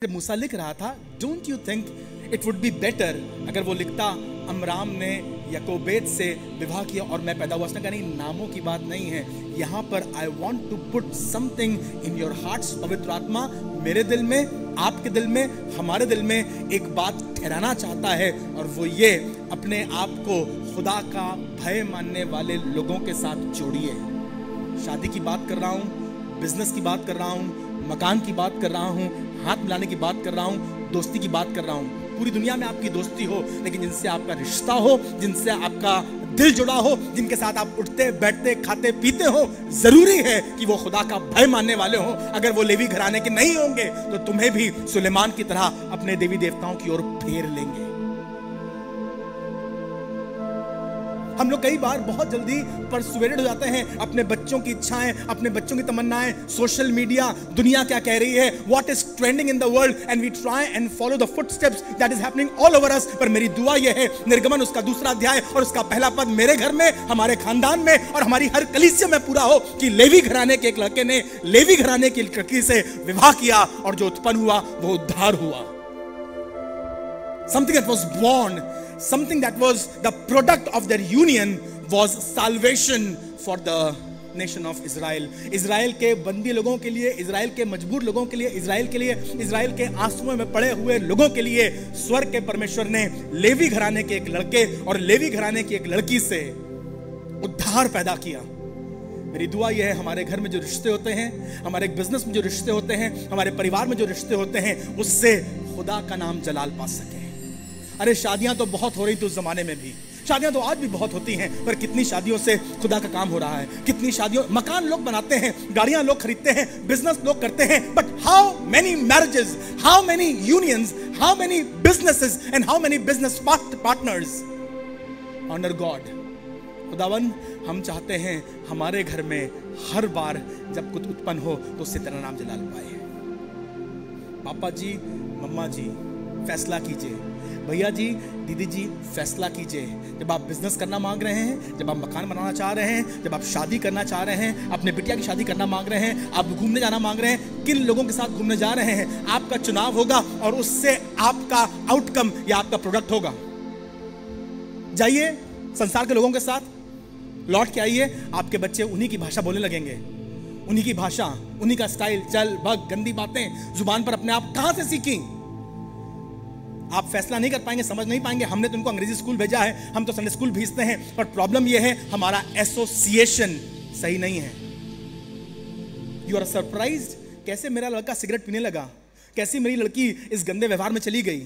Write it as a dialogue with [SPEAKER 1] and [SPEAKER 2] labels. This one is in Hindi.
[SPEAKER 1] मूसा लिख रहा था, don't you think it would be better अगर वो लिखता अमराम ने यकोबेद से विवाह किया और मैं पैदा हुआ। उसने कहा नहीं, नामों की बात नहीं है यहाँ पर। I want to put something in your hearts. पवित्र आत्मा मेरे दिल में, आपके दिल में, हमारे दिल में एक बात ठहराना चाहता है, और वो ये, अपने आप को खुदा का भय मानने वाले लोगों के साथ जोड़िए। शादी की बात कर रहा हूँ, बिजनेस की बात कर रहा हूँ, मकान की बात कर रहा हूँ, हाथ मिलाने की बात कर रहा हूँ, दोस्ती की बात कर रहा हूँ। पूरी दुनिया में आपकी दोस्ती हो, लेकिन जिनसे आपका रिश्ता हो, जिनसे आपका दिल जुड़ा हो, जिनके साथ आप उठते बैठते खाते पीते हो, जरूरी है कि वो खुदा का भय मानने वाले हो। अगर वो लेवी घराने के नहीं होंगे तो तुम्हें भी सुलेमान की तरह अपने देवी देवताओं की ओर फेर लेंगे। हम लोग कई बार बहुत जल्दी परसुएडेड हो जाते हैं, अपने बच्चों की इच्छाएं, अपने बच्चों की तमन्नाएं, सोशल मीडिया, दुनिया क्या कह रही है, what is trending in the world, and we try and follow the footsteps that is happening all over us. पर मेरी दुआ यह है, निर्गमन उसका 2 अध्याय और उसका पहला पद मेरे घर में, हमारे खानदान में और हमारी हर कलीसिया में पूरा हो कि लेवी घराने के एक लड़के ने लेवी घराने की लड़की से विवाह किया, और जो उत्पन्न हुआ वो उद्धार हुआ। Something that was born, something that was the product of their union was salvation for the nation of Israel. Israel के बंदी लोगों के लिए, इज़राइल के मजबूर लोगों के लिए, इज़राइल के लिए, इज़राइल के आंसुओं में पड़े हुए लोगों के लिए स्वर्ग के परमेश्वर ने लेवी घराने के एक लड़के और लेवी घराने की एक लड़की से उद्धार पैदा किया। मेरी दुआ यह है, हमारे घर में जो रिश्ते होते हैं, हमारे बिजनेस में जो रिश्ते होते हैं, हमारे परिवार में जो रिश्ते होते हैं, उससे खुदा का नाम जलाल पा सके। अरे शादियां तो बहुत हो रही थी उस जमाने में भी, शादियां तो आज भी बहुत होती हैं, पर कितनी शादियों से खुदा का काम हो रहा है। कितनी शादियों, मकान लोग बनाते हैं, गाड़ियां लोग खरीदते हैं, बिजनेस लोग करते हैं, but how many marriages, how many unions, how many businesses and how many business partners honour God. खुदावन, हम चाहते हैं हमारे घर में हर बार जब कुछ उत्पन्न हो तो उससे तेरा नाम जलाल पाए। पापा जी, मम्मा जी, फैसला कीजिए। भैया जी, दीदी जी, फैसला कीजिए। जब आप बिजनेस करना मांग रहे हैं, जब आप मकान बनाना चाह रहे हैं, जब आप शादी करना चाह रहे हैं, अपने बिटिया की शादी करना मांग रहे हैं, आप घूमने जाना मांग रहे हैं, किन लोगों के साथ घूमने जा रहे हैं, आपका चुनाव होगा और उससे आपका आउटकम या आपका प्रोडक्ट होगा। जाइए संसार के लोगों के साथ, लौट के आइए, आपके बच्चे उन्हीं की भाषा बोलने लगेंगे, उन्हीं की भाषा, उन्हीं का स्टाइल, चल भग, गंदी बातें जुबान पर अपने आप कहां से सीखी। आप फैसला नहीं कर पाएंगे, समझ नहीं पाएंगे। हमने तुमको अंग्रेजी स्कूल भेजा है, हम तो संडे स्कूल भेजते हैं, पर प्रॉब्लम यह है हमारा एसोसिएशन सही नहीं है। यू आर सरप्राइज्ड, कैसे मेरा लड़का सिगरेट पीने लगा, कैसे मेरी लड़की इस गंदे व्यवहार में चली गई।